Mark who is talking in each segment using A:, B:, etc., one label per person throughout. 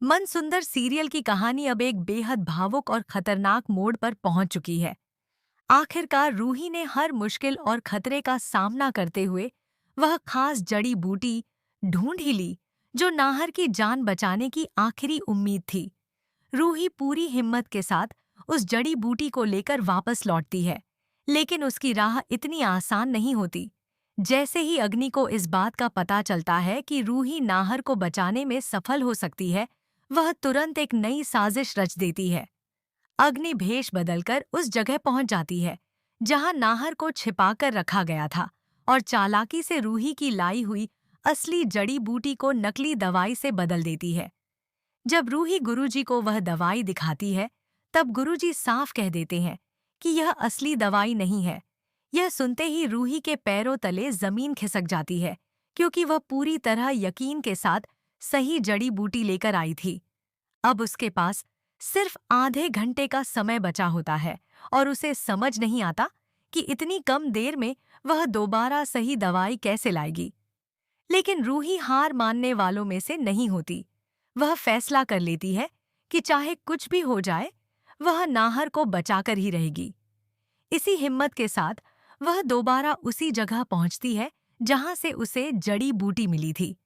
A: मन सुंदर सीरियल की कहानी अब एक बेहद भावुक और खतरनाक मोड़ पर पहुंच चुकी है। आखिरकार रूही ने हर मुश्किल और खतरे का सामना करते हुए वह खास जड़ी बूटी ढूंढ ही ली जो नाहर की जान बचाने की आखिरी उम्मीद थी। रूही पूरी हिम्मत के साथ उस जड़ी बूटी को लेकर वापस लौटती है, लेकिन उसकी राह इतनी आसान नहीं होती। जैसे ही अग्नि को इस बात का पता चलता है कि रूही नाहर को बचाने में सफल हो सकती है, वह तुरंत एक नई साजिश रच देती है। अग्नि भेष बदलकर उस जगह पहुंच जाती है जहां नाहर को छिपाकर रखा गया था और चालाकी से रूही की लाई हुई असली जड़ी बूटी को नकली दवाई से बदल देती है। जब रूही गुरुजी को वह दवाई दिखाती है, तब गुरुजी साफ कह देते हैं कि यह असली दवाई नहीं है। यह सुनते ही रूही के पैरों तले जमीन खिसक जाती है, क्योंकि वह पूरी तरह यकीन के साथ सही जड़ी बूटी लेकर आई थी। अब उसके पास सिर्फ आधे घंटे का समय बचा होता है और उसे समझ नहीं आता कि इतनी कम देर में वह दोबारा सही दवाई कैसे लाएगी। लेकिन रूही हार मानने वालों में से नहीं होती। वह फैसला कर लेती है कि चाहे कुछ भी हो जाए, वह नाहर को बचाकर ही रहेगी। इसी हिम्मत के साथ वह दोबारा उसी जगह पहुंचती है जहां से उसे जड़ी बूटी मिली थी।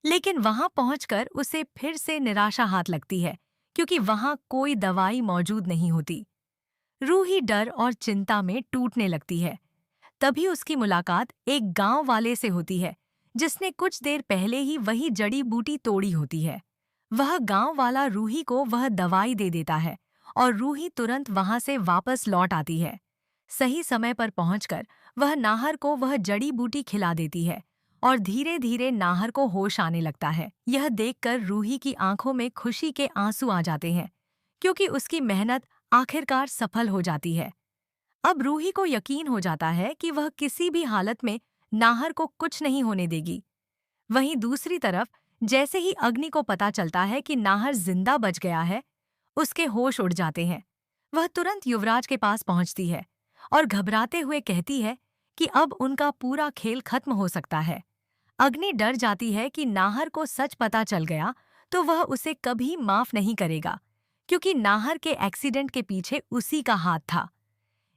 A: लेकिन वहां पहुंचकर उसे फिर से निराशा हाथ लगती है, क्योंकि वहां कोई दवाई मौजूद नहीं होती। रूही डर और चिंता में टूटने लगती है। तभी उसकी मुलाकात एक गांव वाले से होती है जिसने कुछ देर पहले ही वही जड़ी बूटी तोड़ी होती है। वह गांव वाला रूही को वह दवाई दे देता है और रूही तुरंत वहां से वापस लौट आती है। सही समय पर पहुंचकर वह नाहर को वह जड़ी बूटी खिला देती है और धीरे धीरे नाहर को होश आने लगता है। यह देखकर रूही की आंखों में खुशी के आंसू आ जाते हैं, क्योंकि उसकी मेहनत आखिरकार सफल हो जाती है। अब रूही को यकीन हो जाता है कि वह किसी भी हालत में नाहर को कुछ नहीं होने देगी। वहीं दूसरी तरफ जैसे ही अग्नि को पता चलता है कि नाहर जिंदा बच गया है, उसके होश उड़ जाते हैं। वह तुरंत युवराज के पास पहुंचती है और घबराते हुए कहती है कि अब उनका पूरा खेल खत्म हो सकता है। अग्नि डर जाती है कि नाहर को सच पता चल गया तो वह उसे कभी माफ नहीं करेगा, क्योंकि नाहर के एक्सीडेंट के पीछे उसी का हाथ था।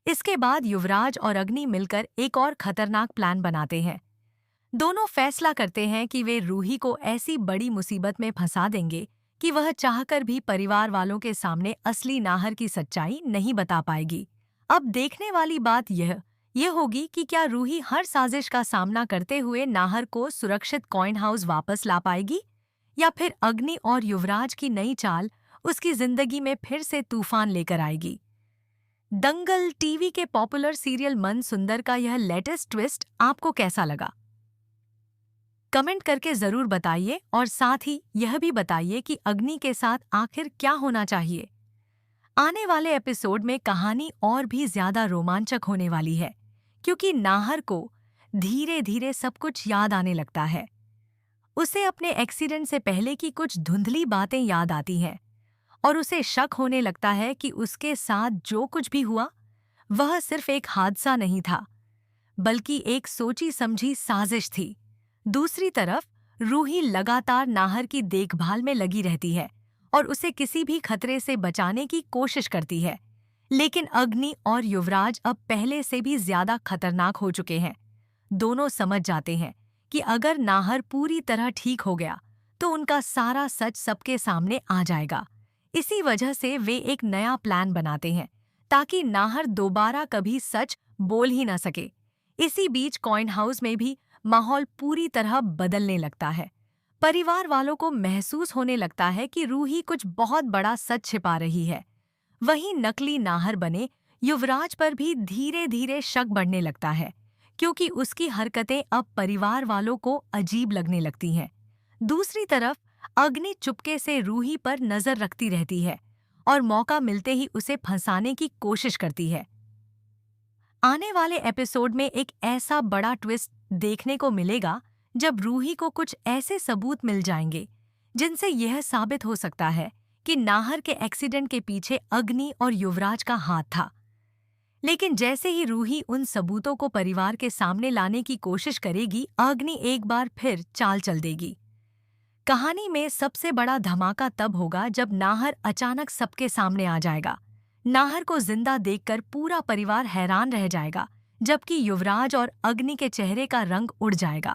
A: इसके बाद युवराज और अग्नि मिलकर एक और खतरनाक प्लान बनाते हैं। दोनों फैसला करते हैं कि वे रूही को ऐसी बड़ी मुसीबत में फंसा देंगे कि वह चाहकर भी परिवार वालों के सामने असली नाहर की सच्चाई नहीं बता पाएगी। अब देखने वाली बात यह होगी कि क्या रूही हर साजिश का सामना करते हुए नाहर को सुरक्षित कॉइन हाउस वापस ला पाएगी, या फिर अग्नि और युवराज की नई चाल उसकी जिंदगी में फिर से तूफान लेकर आएगी। दंगल टीवी के पॉपुलर सीरियल मन सुंदर का यह लेटेस्ट ट्विस्ट आपको कैसा लगा? कमेंट करके जरूर बताइए और साथ ही यह भी बताइए कि अग्नि के साथ आखिर क्या होना चाहिए। आने वाले एपिसोड में कहानी और भी ज्यादा रोमांचक होने वाली है, क्योंकि नाहर को धीरे धीरे सब कुछ याद आने लगता है। उसे अपने एक्सीडेंट से पहले की कुछ धुंधली बातें याद आती हैं और उसे शक होने लगता है कि उसके साथ जो कुछ भी हुआ वह सिर्फ एक हादसा नहीं था, बल्कि एक सोची समझी साजिश थी। दूसरी तरफ रूही लगातार नाहर की देखभाल में लगी रहती है और उसे किसी भी खतरे से बचाने की कोशिश करती है। लेकिन अग्नि और युवराज अब पहले से भी ज्यादा खतरनाक हो चुके हैं। दोनों समझ जाते हैं कि अगर नाहर पूरी तरह ठीक हो गया तो उनका सारा सच सबके सामने आ जाएगा। इसी वजह से वे एक नया प्लान बनाते हैं ताकि नाहर दोबारा कभी सच बोल ही न सके। इसी बीच कॉइन हाउस में भी माहौल पूरी तरह बदलने लगता है। परिवार वालों को महसूस होने लगता है कि रूही कुछ बहुत बड़ा सच छिपा रही है। वहीं नकली नाहर बने युवराज पर भी धीरे धीरे शक बढ़ने लगता है, क्योंकि उसकी हरकतें अब परिवार वालों को अजीब लगने लगती हैं। दूसरी तरफ अग्नि चुपके से रूही पर नजर रखती रहती है और मौका मिलते ही उसे फंसाने की कोशिश करती है। आने वाले एपिसोड में एक ऐसा बड़ा ट्विस्ट देखने को मिलेगा जब रूही को कुछ ऐसे सबूत मिल जाएंगे जिनसे यह साबित हो सकता है कि नाहर के एक्सीडेंट के पीछे अग्नि और युवराज का हाथ था। लेकिन जैसे ही रूही उन सबूतों को परिवार के सामने लाने की कोशिश करेगी, अग्नि एक बार फिर चाल चल देगी। कहानी में सबसे बड़ा धमाका तब होगा जब नाहर अचानक सबके सामने आ जाएगा। नाहर को जिंदा देखकर पूरा परिवार हैरान रह जाएगा, जबकि युवराज और अग्नि के चेहरे का रंग उड़ जाएगा।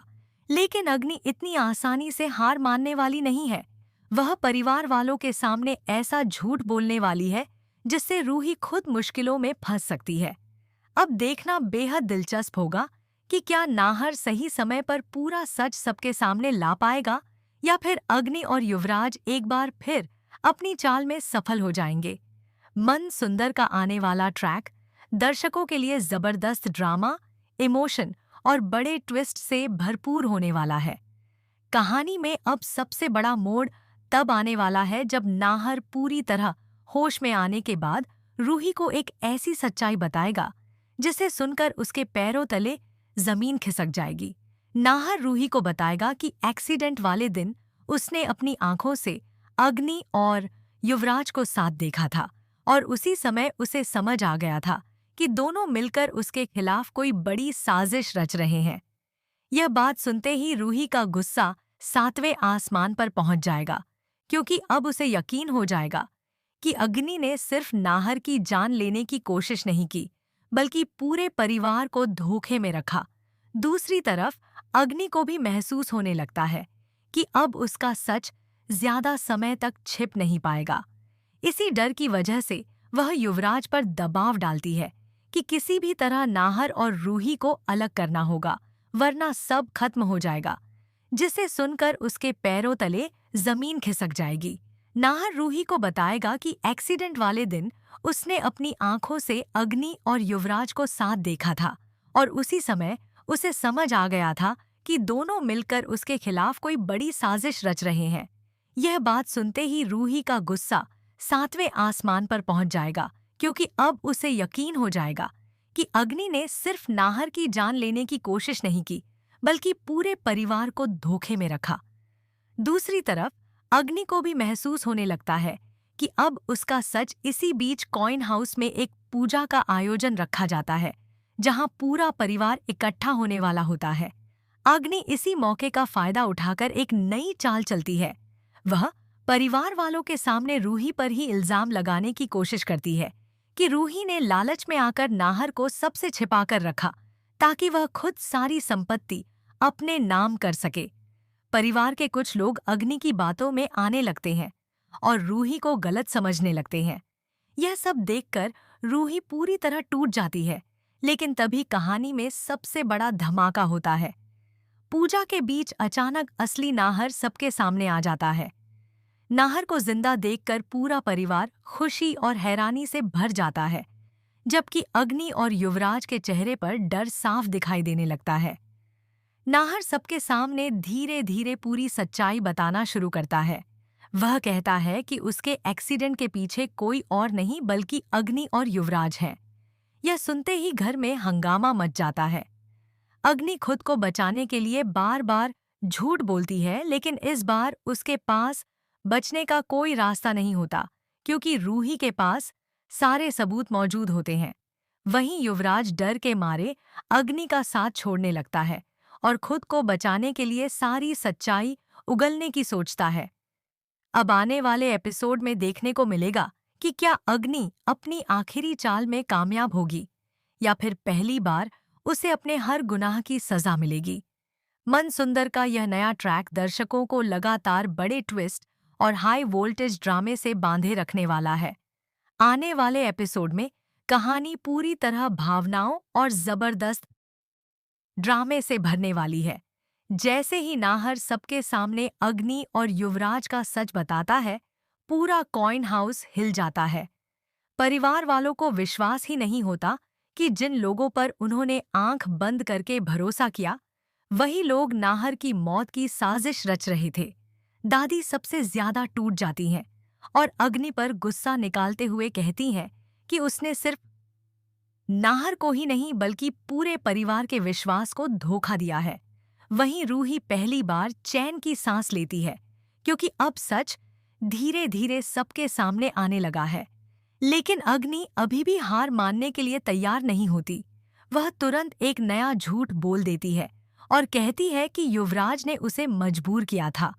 A: लेकिन अग्नि इतनी आसानी से हार मानने वाली नहीं है। वह परिवार वालों के सामने ऐसा झूठ बोलने वाली है जिससे रूही खुद मुश्किलों में फंस सकती है। अब देखना बेहद दिलचस्प होगा कि क्या नाहर सही समय पर पूरा सच सबके सामने ला पाएगा, या फिर अग्नि और युवराज एक बार फिर अपनी चाल में सफल हो जाएंगे। मन सुंदर का आने वाला ट्रैक दर्शकों के लिए जबरदस्त ड्रामा, इमोशन और बड़े ट्विस्ट से भरपूर होने वाला है। कहानी में अब सबसे बड़ा मोड़ तब आने वाला है जब नाहर पूरी तरह होश में आने के बाद रूही को एक ऐसी सच्चाई बताएगा जिसे सुनकर उसके पैरों तले जमीन खिसक जाएगी। नाहर रूही को बताएगा कि एक्सीडेंट वाले दिन उसने अपनी आंखों से अग्नि और युवराज को साथ देखा था, और उसी समय उसे समझ आ गया था कि दोनों मिलकर उसके खिलाफ कोई बड़ी साजिश रच रहे हैं। यह बात सुनते ही रूही का गुस्सा 7वें आसमान पर पहुंच जाएगा, क्योंकि अब उसे यकीन हो जाएगा कि अग्नि ने सिर्फ नाहर की जान लेने की कोशिश नहीं की, बल्कि पूरे परिवार को धोखे में रखा। दूसरी तरफ अग्नि को भी महसूस होने लगता है कि अब उसका सच ज्यादा समय तक छिप नहीं पाएगा। इसी डर की वजह से वह युवराज पर दबाव डालती है कि किसी भी तरह नाहर और रूही को अलग करना होगा, वरना सब खत्म हो जाएगा। जिसे सुनकर उसके पैरों तले जमीन खिसक जाएगी। नाहर रूही को बताएगा कि एक्सीडेंट वाले दिन उसने अपनी आंखों से अग्नि और युवराज को साथ देखा था, और उसी समय उसे समझ आ गया था कि दोनों मिलकर उसके खिलाफ कोई बड़ी साजिश रच रहे हैं। यह बात सुनते ही रूही का गुस्सा 7वें आसमान पर पहुंच जाएगा, क्योंकि अब उसे यकीन हो जाएगा कि अग्नि ने सिर्फ नाहर की जान लेने की कोशिश नहीं की, बल्कि पूरे परिवार को धोखे में रखा। दूसरी तरफ अग्नि को भी महसूस होने लगता है कि अब उसका सच इसी बीच कॉइन हाउस में एक पूजा का आयोजन रखा जाता है, जहां पूरा परिवार इकट्ठा होने वाला होता है। अग्नि इसी मौके का फायदा उठाकर एक नई चाल चलती है। वह परिवार वालों के सामने रूही पर ही इल्जाम लगाने की कोशिश करती है कि रूही ने लालच में आकर नाहर को सबसे छिपाकर रखा, ताकि वह खुद सारी संपत्ति अपने नाम कर सके। परिवार के कुछ लोग अग्नि की बातों में आने लगते हैं और रूही को गलत समझने लगते हैं। यह सब देखकर रूही पूरी तरह टूट जाती है, लेकिन तभी कहानी में सबसे बड़ा धमाका होता है। पूजा के बीच अचानक असली नाहर सबके सामने आ जाता है। नाहर को जिंदा देखकर पूरा परिवार खुशी और हैरानी से भर जाता है, जबकि अग्नि और युवराज के चेहरे पर डर साफ दिखाई देने लगता है। नाहर सबके सामने धीरे धीरे पूरी सच्चाई बताना शुरू करता है। वह कहता है कि उसके एक्सीडेंट के पीछे कोई और नहीं बल्कि अग्नि और युवराज हैं। यह सुनते ही घर में हंगामा मच जाता है। अग्नि खुद को बचाने के लिए बार बार झूठ बोलती है, लेकिन इस बार उसके पास बचने का कोई रास्ता नहीं होता, क्योंकि रूही के पास सारे सबूत मौजूद होते हैं। वहीं युवराज डर के मारे अग्नि का साथ छोड़ने लगता है और खुद को बचाने के लिए सारी सच्चाई उगलने की सोचता है। अब आने वाले एपिसोड में देखने को मिलेगा कि क्या अग्नि अपनी आखिरी चाल में कामयाब होगी, या फिर पहली बार उसे अपने हर गुनाह की सजा मिलेगी। मन सुंदर का यह नया ट्रैक दर्शकों को लगातार बड़े ट्विस्ट और हाई वोल्टेज ड्रामे से बांधे रखने वाला है। आने वाले एपिसोड में कहानी पूरी तरह भावनाओं और जबरदस्त ड्रामे से भरने वाली है। जैसे ही नाहर सबके सामने अग्नि और युवराज का सच बताता है, पूरा कॉइन हाउस हिल जाता है। परिवार वालों को विश्वास ही नहीं होता कि जिन लोगों पर उन्होंने आंख बंद करके भरोसा किया, वही लोग नाहर की मौत की साजिश रच रहे थे। दादी सबसे ज्यादा टूट जाती हैं और अग्नि पर गुस्सा निकालते हुए कहती हैं कि उसने सिर्फ नाहर को ही नहीं बल्कि पूरे परिवार के विश्वास को धोखा दिया है। वहीं रूही पहली बार चैन की सांस लेती है, क्योंकि अब सच धीरे धीरे सबके सामने आने लगा है। लेकिन अग्नि अभी भी हार मानने के लिए तैयार नहीं होती। वह तुरंत एक नया झूठ बोल देती है और कहती है कि युवराज ने उसे मजबूर किया था।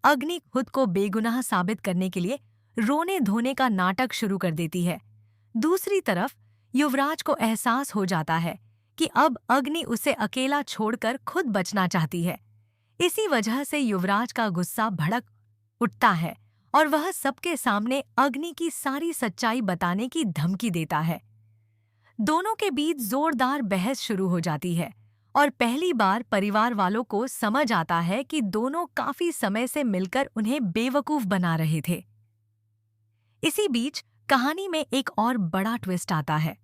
A: अग्नि खुद को बेगुनाह साबित करने के लिए रोने धोने का नाटक शुरू कर देती है। दूसरी तरफ युवराज को एहसास हो जाता है कि अब अग्नि उसे अकेला छोड़कर खुद बचना चाहती है। इसी वजह से युवराज का गुस्सा भड़क उठता है और वह सबके सामने अग्नि की सारी सच्चाई बताने की धमकी देता है। दोनों के बीच जोरदार बहस शुरू हो जाती है और पहली बार परिवार वालों को समझ आता है कि दोनों काफी समय से मिलकर उन्हें बेवकूफ बना रहे थे। इसी बीच कहानी में एक और बड़ा ट्विस्ट आता है।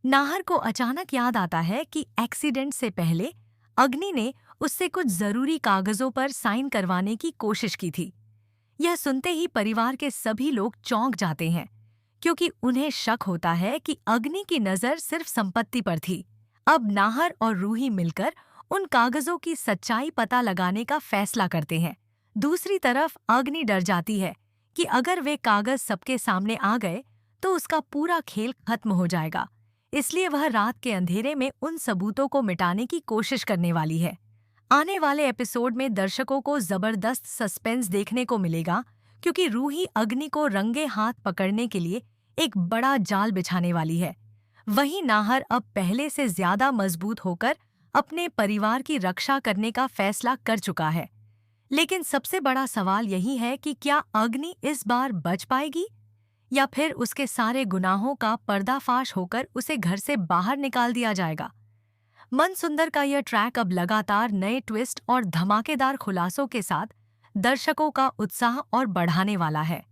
A: नाहर को अचानक याद आता है कि एक्सीडेंट से पहले अग्नि ने उससे कुछ जरूरी कागजों पर साइन करवाने की कोशिश की थी। यह सुनते ही परिवार के सभी लोग चौंक जाते हैं, क्योंकि उन्हें शक होता है कि अग्नि की नज़र सिर्फ संपत्ति पर थी। अब नाहर और रूही मिलकर उन कागजों की सच्चाई पता लगाने का फैसला करते हैं। दूसरी तरफ अग्नि डर जाती है कि अगर वे कागज सबके सामने आ गए तो उसका पूरा खेल खत्म हो जाएगा। इसलिए वह रात के अंधेरे में उन सबूतों को मिटाने की कोशिश करने वाली है। आने वाले एपिसोड में दर्शकों को जबरदस्त सस्पेंस देखने को मिलेगा, क्योंकि रूही अग्नि को रंगे हाथ पकड़ने के लिए एक बड़ा जाल बिछाने वाली है। वहीं नाहर अब पहले से ज्यादा मजबूत होकर अपने परिवार की रक्षा करने का फैसला कर चुका है। लेकिन सबसे बड़ा सवाल यही है कि क्या अग्नि इस बार बच पाएगी या फिर उसके सारे गुनाहों का पर्दाफाश होकर उसे घर से बाहर निकाल दिया जाएगा। मन सुंदर का यह ट्रैक अब लगातार नए ट्विस्ट और धमाकेदार खुलासों के साथ दर्शकों का उत्साह और बढ़ाने वाला है।